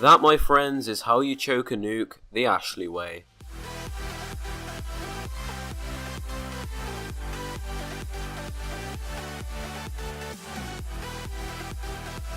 That, my friends, is how you choke a nuke the Ashley way.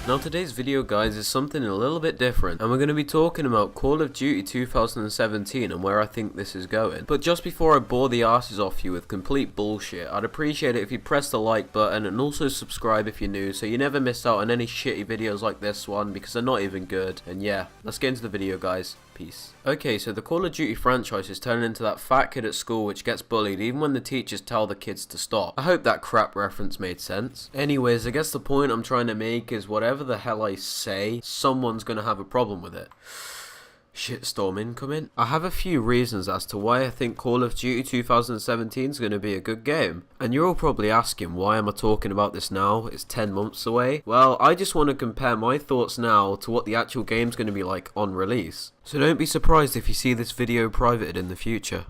Now today's video, guys, is something a little bit different, and we're going to be talking about Call of Duty 2017 and where I think this is going. But just before I bore the asses off you with complete bullshit, I'd appreciate it if you press the like button and also subscribe if you're new, so you never miss out on any shitty videos like this one, because they're not even good. And yeah, let's get into the video, guys. Peace. Okay, so the Call of Duty franchise is turning into that fat kid at school which gets bullied even when the teachers tell the kids to stop. I hope that crap reference made sense. Anyways, I guess the point I'm trying to make is whatever the hell I say, someone's gonna have a problem with it. Shitstorm incoming. I have a few reasons as to why I think Call of Duty 2017 is going to be a good game. And you're all probably asking, why am I talking about this now? It's 10 months away. Well, I just want to compare my thoughts now to what the actual game's going to be like on release. So don't be surprised if you see this video privated in the future.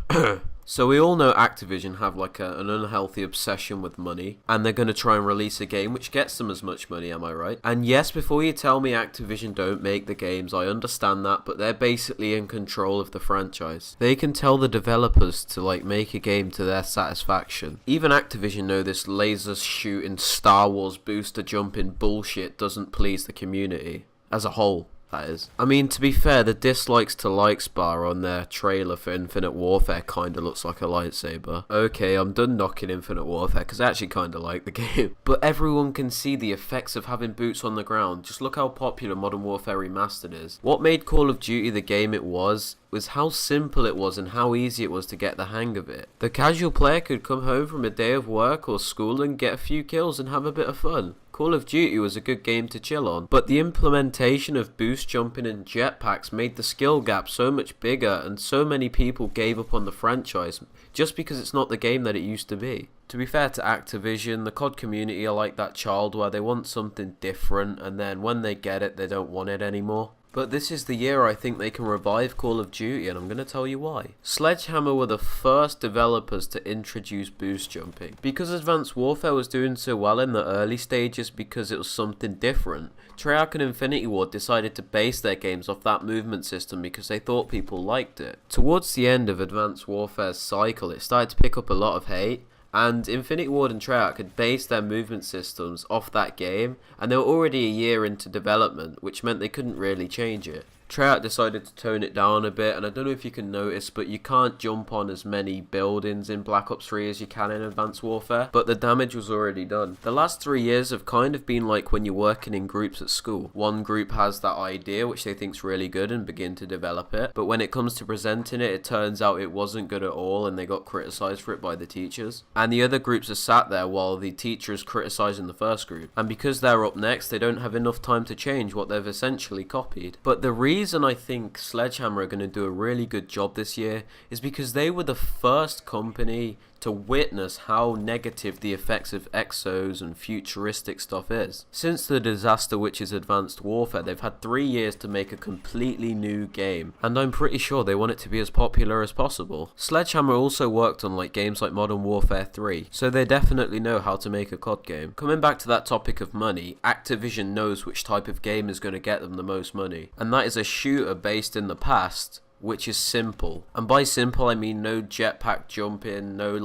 So we all know Activision have like an unhealthy obsession with money, and they're going to try and release a game which gets them as much money, am I right? And yes, before you tell me Activision don't make the games, I understand that, but they're basically in control of the franchise. They can tell the developers to like make a game to their satisfaction. Even Activision know this laser shooting, Star Wars booster jumping bullshit doesn't please the community as a whole. That is. I mean, to be fair, the dislikes to likes bar on their trailer for Infinite Warfare kinda looks like a lightsaber. Okay, I'm done knocking Infinite Warfare because I actually kinda like the game. But everyone can see the effects of having boots on the ground. Just look how popular Modern Warfare Remastered is. What made Call of Duty the game it was how simple it was and how easy it was to get the hang of it. The casual player could come home from a day of work or school and get a few kills and have a bit of fun. Call of Duty was a good game to chill on, but the implementation of boost jumping and jetpacks made the skill gap so much bigger, and so many people gave up on the franchise just because it's not the game that it used to be. To be fair to Activision, the COD community are like that child where they want something different, and then when they get it, they don't want it anymore. But this is the year I think they can revive Call of Duty, and I'm going to tell you why. Sledgehammer were the first developers to introduce boost jumping. Because Advanced Warfare was doing so well in the early stages because it was something different, Treyarch and Infinity Ward decided to base their games off that movement system because they thought people liked it. Towards the end of Advanced Warfare's cycle, it started to pick up a lot of hate. And Infinity Ward and Treyarch had based their movement systems off that game, and they were already a year into development, which meant they couldn't really change it. Treyarch decided to tone it down a bit, and I don't know if you can notice, but you can't jump on as many buildings in Black Ops 3 as you can in Advanced Warfare, but the damage was already done. The last 3 years have kind of been like when you're working in groups at school. One group has that idea which they think's really good and begin to develop it, but when it comes to presenting it, it turns out it wasn't good at all and they got criticised for it by the teachers. And the other groups are sat there while the teacher is criticising the first group. And because they're up next, they don't have enough time to change what they've essentially copied. But the reason I think Sledgehammer are going to do a really good job this year is because they were the first company to witness how negative the effects of exos and futuristic stuff is. Since the disaster which is Advanced Warfare, they've had 3 years to make a completely new game, and I'm pretty sure they want it to be as popular as possible. Sledgehammer also worked on games like Modern Warfare 3, so they definitely know how to make a COD game. Coming back to that topic of money, Activision knows which type of game is going to get them the most money, and that is a shooter based in the past, which is simple. And by simple, I mean no jetpack jumping, no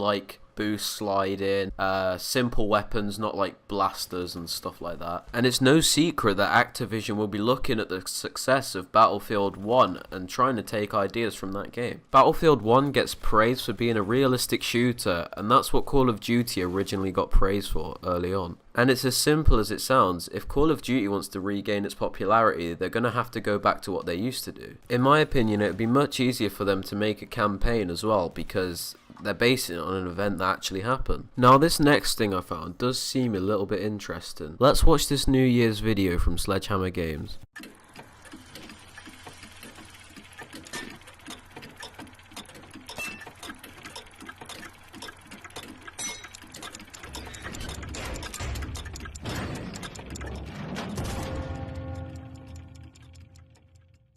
boost sliding, simple weapons, not like blasters and stuff like that. And it's no secret that Activision will be looking at the success of Battlefield 1 and trying to take ideas from that game. Battlefield 1 gets praised for being a realistic shooter, and that's what Call of Duty originally got praised for early on. And it's as simple as it sounds. If Call of Duty wants to regain its popularity, they're going to have to go back to what they used to do. In my opinion, it would be much easier for them to make a campaign as well, because they're basing it on an event that actually happened. Now, this next thing I found does seem a little bit interesting. Let's watch this New Year's video from Sledgehammer Games.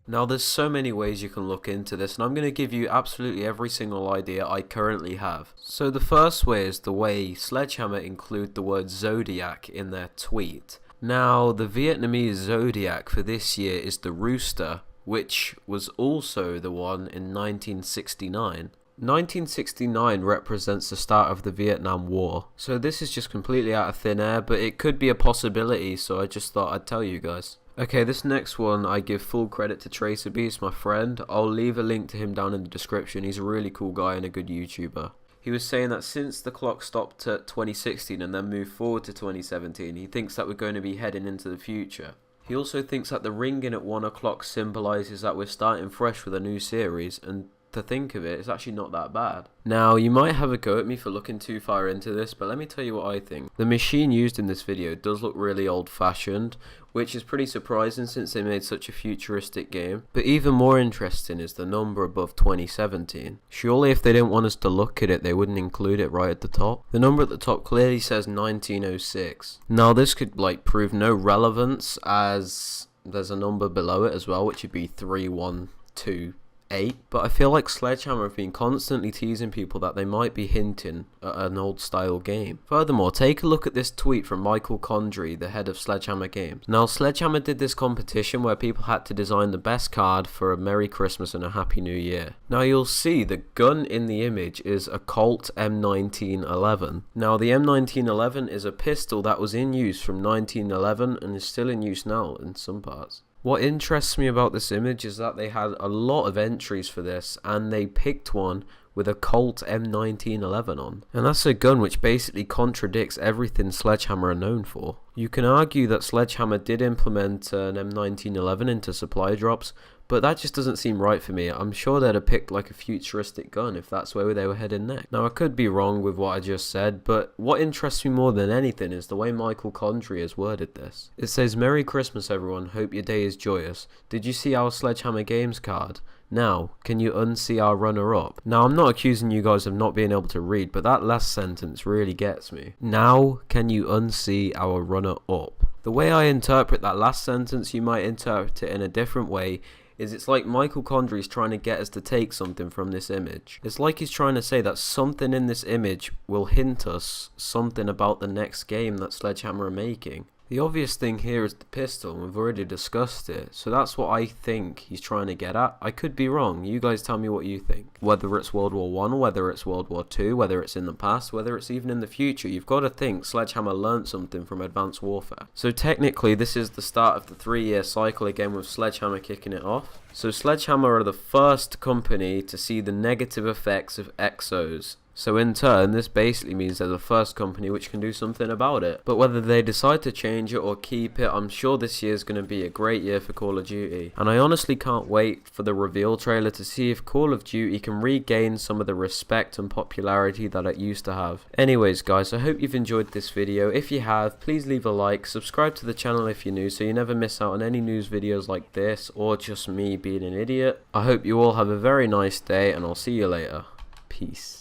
Now there's so many ways you can look into this, and I'm going to give you absolutely every single idea I currently have. So the first way is the way Sledgehammer include the word Zodiac in their tweet. Now, the Vietnamese zodiac for this year is the rooster, which was also the one in 1969. 1969 represents the start of the Vietnam War, so this is just completely out of thin air, but it could be a possibility, so I just thought I'd tell you guys. Okay, this next one I give full credit to Tracerbeast, my friend. I'll leave a link to him down in the description. He's a really cool guy and a good YouTuber. He was saying that since the clock stopped at 2016 and then moved forward to 2017, he thinks that we're going to be heading into the future. He also thinks that the ringing at 1 o'clock symbolises that we're starting fresh with a new series, and to think of it, it's actually not that bad. Now, you might have a go at me for looking too far into this, but let me tell you what I think. The machine used in this video does look really old-fashioned, which is pretty surprising since they made such a futuristic game. But even more interesting is the number above 2017. Surely if they didn't want us to look at it, they wouldn't include it right at the top. The number at the top clearly says 1906. Now, this could prove no relevance, as there's a number below it as well, which would be 3128. But I feel like Sledgehammer have been constantly teasing people that they might be hinting at an old style game. Furthermore, take a look at this tweet from Michael Condrey, the head of Sledgehammer Games. Now, Sledgehammer did this competition where people had to design the best card for a Merry Christmas and a Happy New Year. Now, you'll see the gun in the image is a Colt M1911. Now, the M1911 is a pistol that was in use from 1911 and is still in use now in some parts. What interests me about this image is that they had a lot of entries for this, and they picked one with a Colt M1911 on. And that's a gun which basically contradicts everything Sledgehammer are known for. You can argue that Sledgehammer did implement an M1911 into supply drops, but that just doesn't seem right for me. I'm sure they'd have picked like a futuristic gun if that's where they were heading next. Now, I could be wrong with what I just said, but what interests me more than anything is the way Michael Condrey has worded this. It says, "Merry Christmas everyone, hope your day is joyous. Did you see our Sledgehammer Games card? Now, can you unsee our runner-up?" Now, I'm not accusing you guys of not being able to read, but that last sentence really gets me. Now, can you unsee our runner-up? The way I interpret that last sentence, you might interpret it in a different way, is it's like Michael Condrey's trying to get us to take something from this image. It's like he's trying to say that something in this image will hint us something about the next game that Sledgehammer are making. The obvious thing here is the pistol, and we've already discussed it, so that's what I think he's trying to get at. I could be wrong. You guys tell me what you think. Whether it's World War I, whether it's World War II, whether it's in the past, whether it's even in the future, you've got to think Sledgehammer learned something from Advanced Warfare. So technically, this is the start of the 3-year cycle again with Sledgehammer kicking it off. So Sledgehammer are the first company to see the negative effects of exos. So in turn, this basically means they're the first company which can do something about it. But whether they decide to change it or keep it, I'm sure this year is going to be a great year for Call of Duty. And I honestly can't wait for the reveal trailer to see if Call of Duty can regain some of the respect and popularity that it used to have. Anyways guys, I hope you've enjoyed this video. If you have, please leave a like, subscribe to the channel if you're new so you never miss out on any news videos like this or just me being an idiot. I hope you all have a very nice day and I'll see you later. Peace.